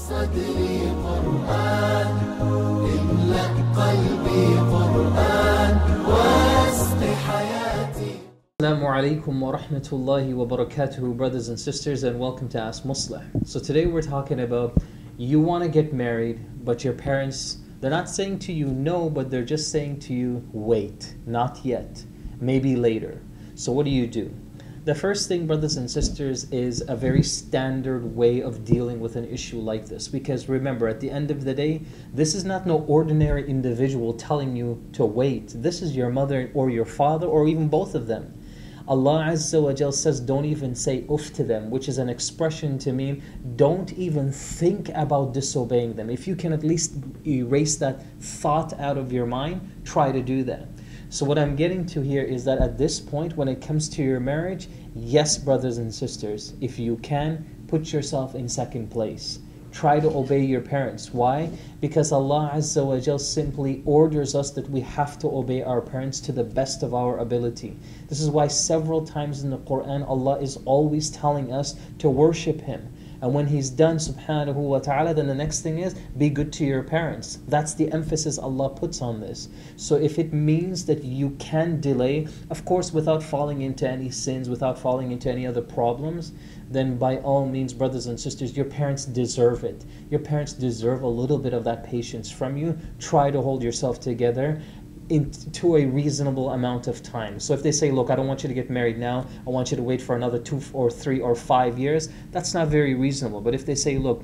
صدري قرآن املأ قلبي قرآن واسق حياتي. Assalamu alaikum wa rahmatullahi wa barakatuhu, brothers and sisters, and welcome to Shaykh Musleh. So today we're talking about, you want to get married, but your parents, they're not saying to you no, but they're just saying to you, wait, not yet, maybe later. So what do? The first thing, brothers and sisters, is a very standard way of dealing with an issue like this. Because remember, at the end of the day, this is not no ordinary individual telling you to wait. This is your mother or your father, or even both of them. Allah Azza wa Jal says, don't even say uff to them, which is an expression to mean don't even think about disobeying them. If you can at least erase that thought out of your mind, try to do that. So what I'm getting to here is that at this point, when it comes to your marriage, yes, brothers and sisters, if you can, put yourself in second place. Try to obey your parents. Why? Because Allah Azza wa Jal simply orders us that we have to obey our parents to the best of our ability. This is why several times in the Quran, Allah is always telling us to worship Him. And when He's done, subhanahu wa ta'ala, then the next thing is, be good to your parents. That's the emphasis Allah puts on this. So if it means that you can delay, of course without falling into any sins, without falling into any other problems, then by all means, brothers and sisters, your parents deserve it. Your parents deserve a little bit of that patience from you. Try to hold yourself together into a reasonable amount of time. So if they say, look, I don't want you to get married now, I want you to wait for another 2 or 3 or 5 years, that's not very reasonable. But if they say, look,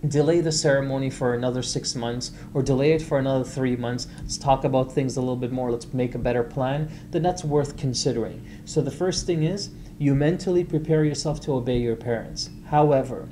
delay the ceremony for another 6 months, or delay it for another 3 months, let's talk about things a little bit more, let's make a better plan, then that's worth considering. So the first thing is, you mentally prepare yourself to obey your parents. However,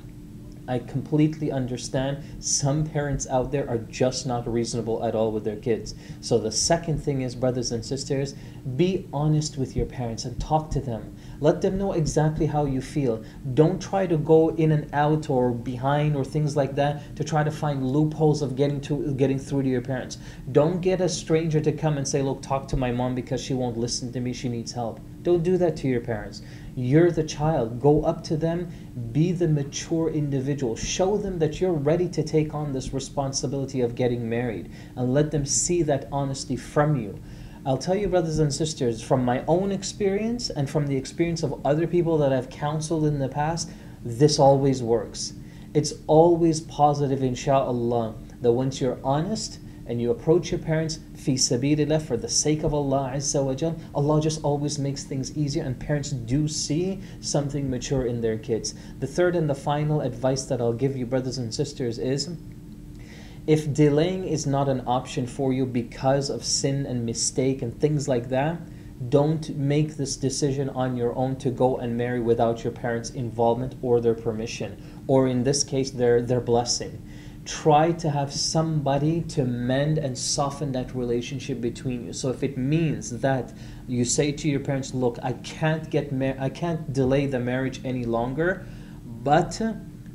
I completely understand some parents out there are just not reasonable at all with their kids. So the second thing is, brothers and sisters, be honest with your parents and talk to them. Let them know exactly how you feel. Don't try to go in and out or behind or things like that to try to find loopholes of getting through to your parents. Don't get a stranger to come and say, look, talk to my mom because she won't listen to me, she needs help. Don't do that to your parents. You're the child. Go up to them, be the mature individual. Show them that you're ready to take on this responsibility of getting married, and let them see that honesty from you. I'll tell you, brothers and sisters, from my own experience and from the experience of other people that I've counseled in the past, this always works. It's always positive, insha'Allah, that once you're honest and you approach your parents fi sabilillah, for the sake of Allah Azza wa Jal, Allah just always makes things easier, and parents do see something mature in their kids. The third and the final advice that I'll give you, brothers and sisters, is if delaying is not an option for you because of sin and mistake and things like that, don't make this decision on your own to go and marry without your parents' involvement or their permission, or in this case, their blessing. Try to have somebody to mend and soften that relationship between you. So if it means that you say to your parents, look, I can't delay the marriage any longer, but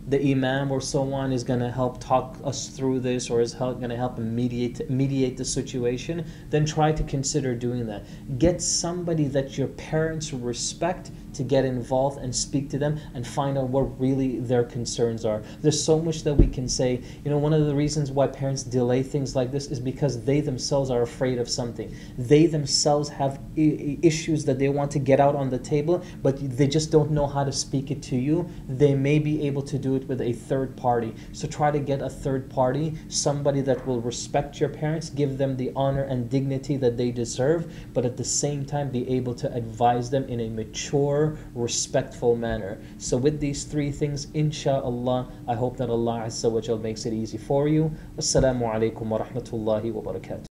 the imam or so on is going to help talk us through this, or is going to help mediate the situation, then try to consider doing that. Get somebody that your parents respect to get involved and speak to them and find out what really their concerns are. There's so much that we can say. You know, one of the reasons why parents delay things like this is because they themselves are afraid of something. They themselves have issues that they want to get out on the table, but they just don't know how to speak it to you. They may be able to do it with a third party. So try to get a third party, somebody that will respect your parents, give them the honor and dignity that they deserve, but at the same time be able to advise them in a mature, respectful manner. So with these 3 things, insha'Allah, I hope that Allah Azza wa Jal makes it easy for you. Wassalamu alaikum wa rahmatullahi wa barakatuh.